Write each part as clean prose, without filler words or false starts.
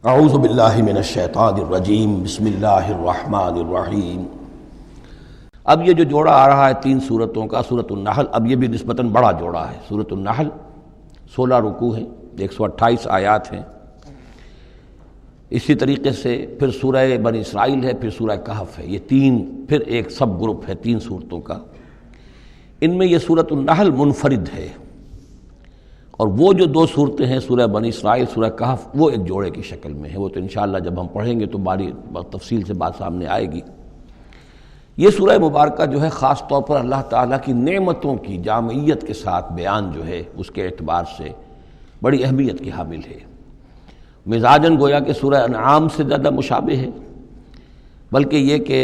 اعوذ باللہ من الشیطان الرجیم بسم اللہ الرحمن الرحیم۔ اب یہ جو جوڑا آ رہا ہے تین سورتوں کا، سورۃ النحل، اب یہ بھی نسبتاً بڑا جوڑا ہے۔ سورۃ النحل 16 رکوع ہیں، 128 آیات ہیں۔ اسی طریقے سے پھر سورہ بنی اسرائیل ہے، پھر سورہ کہف ہے۔ یہ تین پھر ایک سب گروپ ہے تین صورتوں کا۔ ان میں یہ سورۃ النحل منفرد ہے، اور وہ جو دو صورتیں ہیں سورہ بنی اسرائیل، سورہ کہف، وہ ایک جوڑے کی شکل میں ہے۔ وہ تو انشاءاللہ جب ہم پڑھیں گے تو باری تفصیل سے بات سامنے آئے گی۔ یہ سورہ مبارکہ جو ہے خاص طور پر اللہ تعالیٰ کی نعمتوں کی جامعیت کے ساتھ بیان جو ہے اس کے اعتبار سے بڑی اہمیت کی حامل ہے۔ مزاجاً گویا کہ سورہ انعام سے زیادہ مشابہ ہے، بلکہ یہ کہ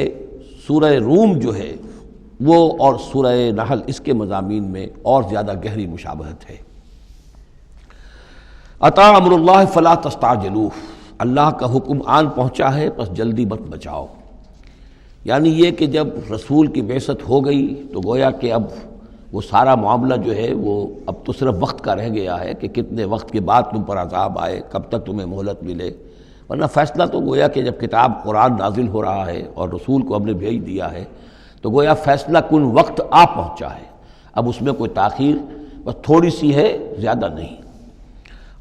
سورہ روم جو ہے وہ اور سورہ نحل اس کے مضامین میں اور زیادہ گہری مشابہت ہے۔ اتا امر اللہ فلا تستعجلوہ، اللہ کا حکم آن پہنچا ہے پس جلدی مت بچاؤ۔ یعنی یہ کہ جب رسول کی بعثت ہو گئی تو گویا کہ اب وہ سارا معاملہ جو ہے وہ اب تو صرف وقت کا رہ گیا ہے کہ کتنے وقت کے بعد تم پر عذاب آئے، کب تک تمہیں مہلت ملے، ورنہ فیصلہ تو گویا کہ جب کتاب قرآن نازل ہو رہا ہے اور رسول کو ہم نے بھیج دیا ہے تو گویا فیصلہ کن وقت آ پہنچا ہے۔ اب اس میں کوئی تاخیر بس تھوڑی سی ہے، زیادہ نہیں۔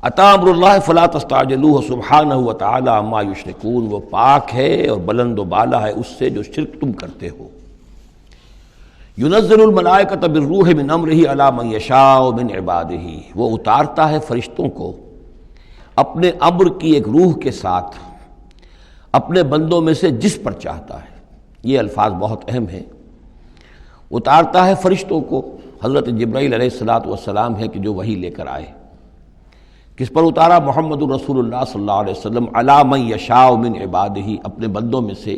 اتا امر اللہ فلا تستعجلوہ سبحانہ وتعالی عما یشرکون، وہ پاک ہے اور بلند و بالا ہے اس سے جو شرک تم کرتے ہو۔ ینزل الملائکۃ بالروح من امرہ علی من یشاء من عبادہ، وہ اتارتا ہے فرشتوں کو اپنے امر کی ایک روح کے ساتھ اپنے بندوں میں سے جس پر چاہتا ہے۔ یہ الفاظ بہت اہم ہیں۔ اتارتا ہے فرشتوں کو، حضرت جبرائیل علیہ السلام ہے کہ جو وحی لے کر آئے۔ کس پر اتارا؟ محمد رسول اللہ صلی اللہ علیہ وسلم علی من یشاء من عبادہ، اپنے بندوں میں سے،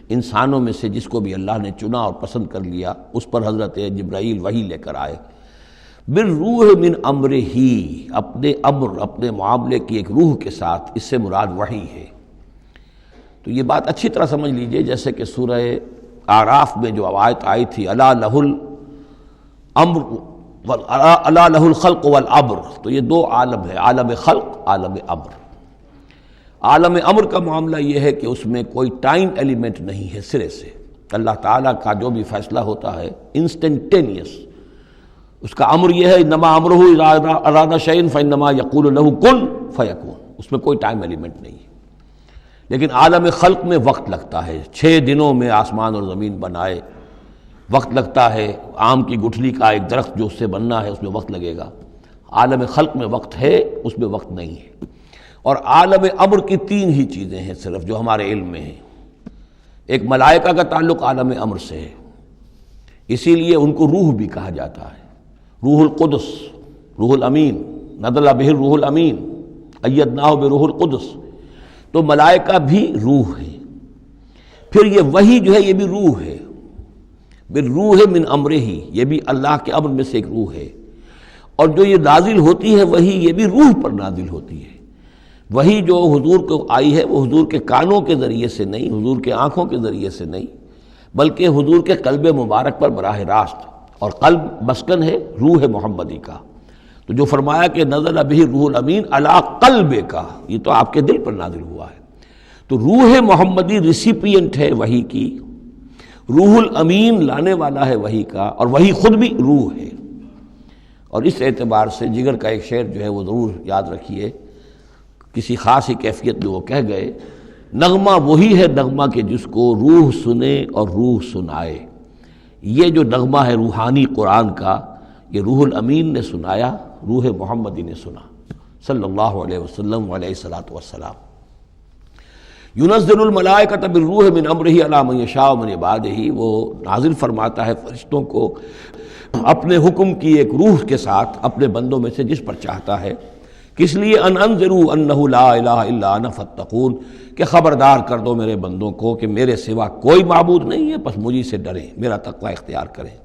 انسانوں میں سے جس کو بھی اللہ نے چنا اور پسند کر لیا اس پر حضرت جبرائیل وحی لے کر آئے۔ بالروح من امرہ، اپنے امر، اپنے معاملے کی ایک روح کے ساتھ، اس سے مراد وحی ہے۔ تو یہ بات اچھی طرح سمجھ لیجئے، جیسے کہ سورہ اعراف میں جو آیت آئی تھی الا لہ الامر الا لہ الخلق والامر، تو یہ دو عالم ہے، عالم خلق، عالم امر۔ عالم امر کا معاملہ یہ ہے کہ اس میں کوئی ٹائم ایلیمنٹ نہیں ہے سرے سے۔ اللہ تعالیٰ کا جو بھی فیصلہ ہوتا ہے انسٹنٹینیس، اس کا امر یہ ہے انما امرہ اذا اراد شیئا فانما یقول لہ کن فیکون، اس میں کوئی ٹائم ایلیمنٹ نہیں ہے۔ لیکن عالم خلق میں وقت لگتا ہے، 6 دنوں میں آسمان اور زمین بنائے، وقت لگتا ہے۔ آم کی گٹھلی کا ایک درخت جو اس سے بننا ہے اس میں وقت لگے گا۔ عالم خلق میں وقت ہے، اس میں وقت نہیں ہے۔ اور عالم امر کی 3 ہی چیزیں ہیں صرف جو ہمارے علم میں ہیں۔ ایک ملائکہ کا تعلق عالم امر سے ہے، اسی لیے ان کو روح بھی کہا جاتا ہے، روح القدس، روح الامین، نزل بہ الروح الامین، ایدناہ بروح القدس۔ تو ملائکہ بھی روح ہے۔ پھر یہ وحی جو ہے یہ بھی روح ہے، بالروح من امرہ، یہ بھی اللہ کے امر میں سے ایک روح ہے۔ اور جو یہ نازل ہوتی ہے وحی، یہ بھی روح پر نازل ہوتی ہے۔ وحی جو حضور کو آئی ہے وہ حضور کے کانوں کے ذریعے سے نہیں، حضور کے آنکھوں کے ذریعے سے نہیں، بلکہ حضور کے قلب مبارک پر براہ راست، اور قلب مسکن ہے روح محمدی کا۔ تو جو فرمایا کہ نزل بہ الروح الامین علی قلبک، یہ تو آپ کے دل پر نازل ہوا ہے۔ تو روح محمدی ریسیپینٹ ہے وحی کی، روح الامین لانے والا ہے وحی کا، اور وحی خود بھی روح ہے۔ اور اس اعتبار سے جگر کا ایک شعر جو ہے وہ ضرور یاد رکھیے، کسی خاص ہی کیفیت میں وہ کہہ گئے، نغمہ وہی ہے نغمہ کہ جس کو روح سنے اور روح سنائے۔ یہ جو نغمہ ہے روحانی قرآن کا، یہ روح الامین نے سنایا، روح محمدی نے سنا صلی اللہ علیہ وسلم علیہ الصلاۃ والسلام۔ ینزل الملائکۃ بالروح من امرہ علی من یشاء من عبادہ، وہ نازل فرماتا ہے فرشتوں کو اپنے حکم کی ایک روح کے ساتھ اپنے بندوں میں سے جس پر چاہتا ہے۔ کس لیے؟ ان انذروا انہ لا الہ الا انا فاتقون، کہ خبردار کر دو میرے بندوں کو کہ میرے سوا کوئی معبود نہیں ہے، پس مجھے سے ڈریں، میرا تقوی اختیار کریں۔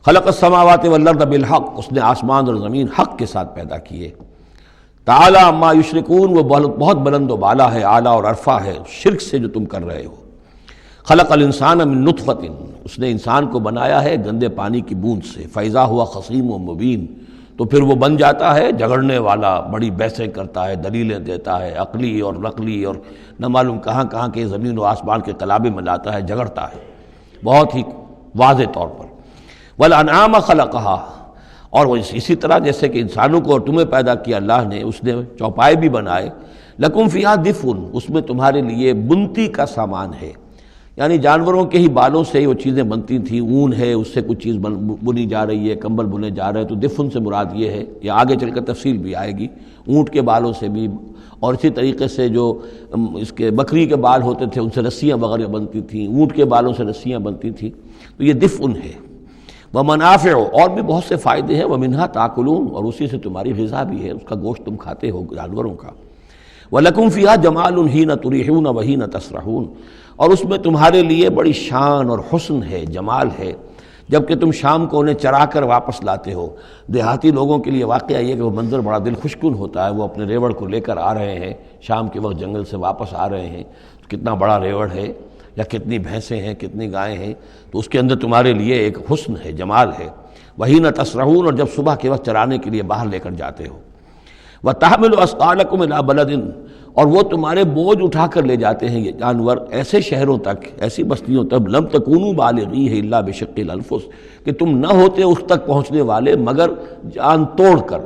خلق السماوات والارض بالحق، اس نے آسمان اور زمین حق کے ساتھ پیدا کیے۔ تعالی عما یشرکون، وہ بہت بلند و بالا ہے، اعلیٰ اور عرفہ ہے شرک سے جو تم کر رہے ہو۔ خلق الانسان من نطفۃ، اس نے انسان کو بنایا ہے گندے پانی کی بوند سے، فاذا ہوا خصیم و مبین، تو پھر وہ بن جاتا ہے جھگڑنے والا، بڑی بحثیں کرتا ہے، دلیلیں دیتا ہے، عقلی اور نقلی اور نہ معلوم کہاں کہاں کے زمین و آسمان کے قلابے میں لاتا ہے، جھگڑتا ہے بہت ہی واضح طور پر۔ وَالْأَنْعَامَ خَلَقَهَا، اور وہ اسی طرح جیسے کہ انسانوں کو اور تمہیں پیدا کیا اللہ نے، اس نے چوپائے بھی بنائے، لَكُمْ فِيهَا دِفْءٌ، اس میں تمہارے لیے بنتی کا سامان ہے، یعنی جانوروں کے ہی بالوں سے ہی وہ چیزیں بنتی تھیں، اون ہے اس سے کچھ چیز بنی جا رہی ہے، کمبل بنے جا رہے ہیں، تو دفن سے مراد یہ ہے، یہ آگے چل کر تفصیل بھی آئے گی، اونٹ کے بالوں سے بھی، اور اسی طریقے سے جو اس کے بکری کے بال ہوتے تھے ان سے رسیاں وغیرہ بنتی تھیں، اونٹ کے بالوں سے رسیاں بنتی تھیں، تو یہ دفن ہے۔ وَمَنَافِعُ، اور بھی بہت سے فائدے ہیں، وَمِنْهَا تَأْكُلُونَ، اور اسی سے تمہاری غذا بھی ہے، اس کا گوشت تم کھاتے ہو جانوروں کا۔ وَلَكُمْ فِيهَا جَمَالٌ حِينَ تُرِيحُونَ وَحِينَ تَسْرَحُونَ، اور اس میں تمہارے لیے بڑی شان اور حسن ہے، جمال ہے، جب کہ تم شام کو انہیں چرا کر واپس لاتے ہو۔ دیہاتی لوگوں کے لیے واقعہ یہ کہ وہ منظر بڑا دل خوشکن ہوتا ہے، وہ اپنے ریوڑ کو لے کر آ رہے ہیں، شام کے وقت جنگل سے واپس آ رہے ہیں، کتنا بڑا ریوڑ ہے یا کتنی بھینسیں ہیں، کتنی گائیں ہیں، تو اس کے اندر تمہارے لیے ایک حسن ہے، جمال ہے۔ وَحِينَ تَسْرَحُونَ، اور جب صبح کے وقت چرانے کے لیے باہر لے کر جاتے ہو۔ وَتَحْمِلُ أَثْقَالَكُمْ إِلَىٰ بَلَدٍ، اور وہ تمہارے بوجھ اٹھا کر لے جاتے ہیں یہ جانور ایسے شہروں تک، ایسی بستیوں تک، لم تکونوا بالغیہ الا بشق الانفس، کہ تم نہ ہوتے اس تک پہنچنے والے مگر جان توڑ کر،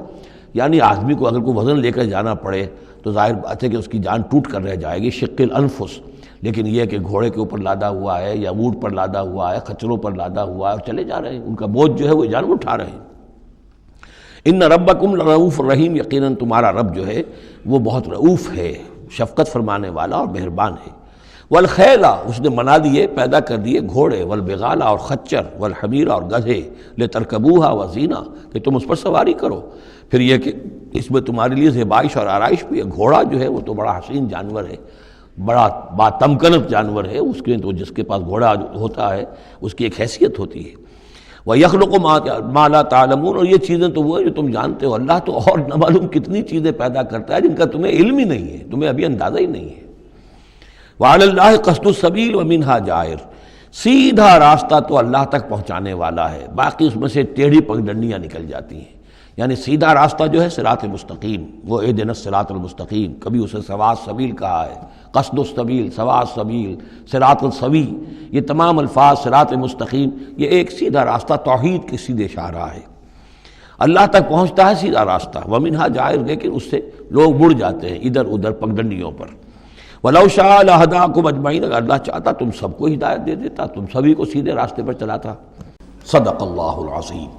یعنی آدمی کو اگر کوئی وزن لے کر جانا پڑے تو ظاہر بات ہے کہ اس کی جان ٹوٹ کر رہ جائے گی، شق الانفس، لیکن یہ کہ گھوڑے کے اوپر لادا ہوا ہے یا اونٹ پر لادا ہوا ہے، خچروں پر لادا ہوا ہے اور چلے جا رہے ہیں، ان کا بوجھ جو ہے وہ جانور اٹھا رہے ہیں۔ ان ربکم لرؤوف الرحیم، یقیناً تمہارا رب جو ہے وہ بہت رؤوف ہے، شفقت فرمانے والا اور مہربان ہے۔ والخیل، اس نے بنا دیے، پیدا کر دیے گھوڑے، والبغال، اور خچر، والحمیر، اور گدھے، لترکبوها وزینہ، کہ تم اس پر سواری کرو۔ پھر یہ کہ اس میں تمہارے لیے زیبائش اور آرائش بھی ہے۔ گھوڑا جو ہے وہ تو بڑا حسین جانور ہے، بڑا باتمکنت جانور ہے، اس کے تو جس کے پاس گھوڑا ہوتا ہے اس کی ایک حیثیت ہوتی ہے۔ وَيَخْلُقُ مَا لَا تَعْلَمُونَ، اور یہ چیزیں تو وہ ہیں جو تم جانتے ہو، اللہ تو اور نہ معلوم کتنی چیزیں پیدا کرتا ہے جن کا تمہیں علم ہی نہیں ہے، تمہیں ابھی اندازہ ہی نہیں ہے۔ وَعَلَى اللَّهِ قَصْدُ السَّبِيلِ وَمِنْهَا جَائِرٌ، سیدھا راستہ تو اللہ تک پہنچانے والا ہے، باقی اس میں سے ٹیڑھی پگڈنڈیاں نکل جاتی ہیں، یعنی سیدھا راستہ جو ہے صراط مستقیم، وہ اہدنا الصراط المستقیم، کبھی اسے سواء السبیل کہا ہے، قصد السبیل، سواء السبیل، صراط السوی، یہ تمام الفاظ صراط مستقیم، یہ ایک سیدھا راستہ توحید کی سیدھے شاہراہ ہے، اللہ تک پہنچتا ہے سیدھا راستہ۔ وَمِنْهَا جَائِرٌ، لیکن اس سے لوگ مڑ جاتے ہیں ادھر ادھر پگڈنڈیوں پر۔ وَلَوْ شَاءَ لَهَدَاكُمْ أَجْمَعِينَ، اگر اللہ چاہتا تم سب کو ہدایت دے دیتا، تم سبھی کو سیدھے راستے پر چلاتا۔ صدق اللہ العظیم۔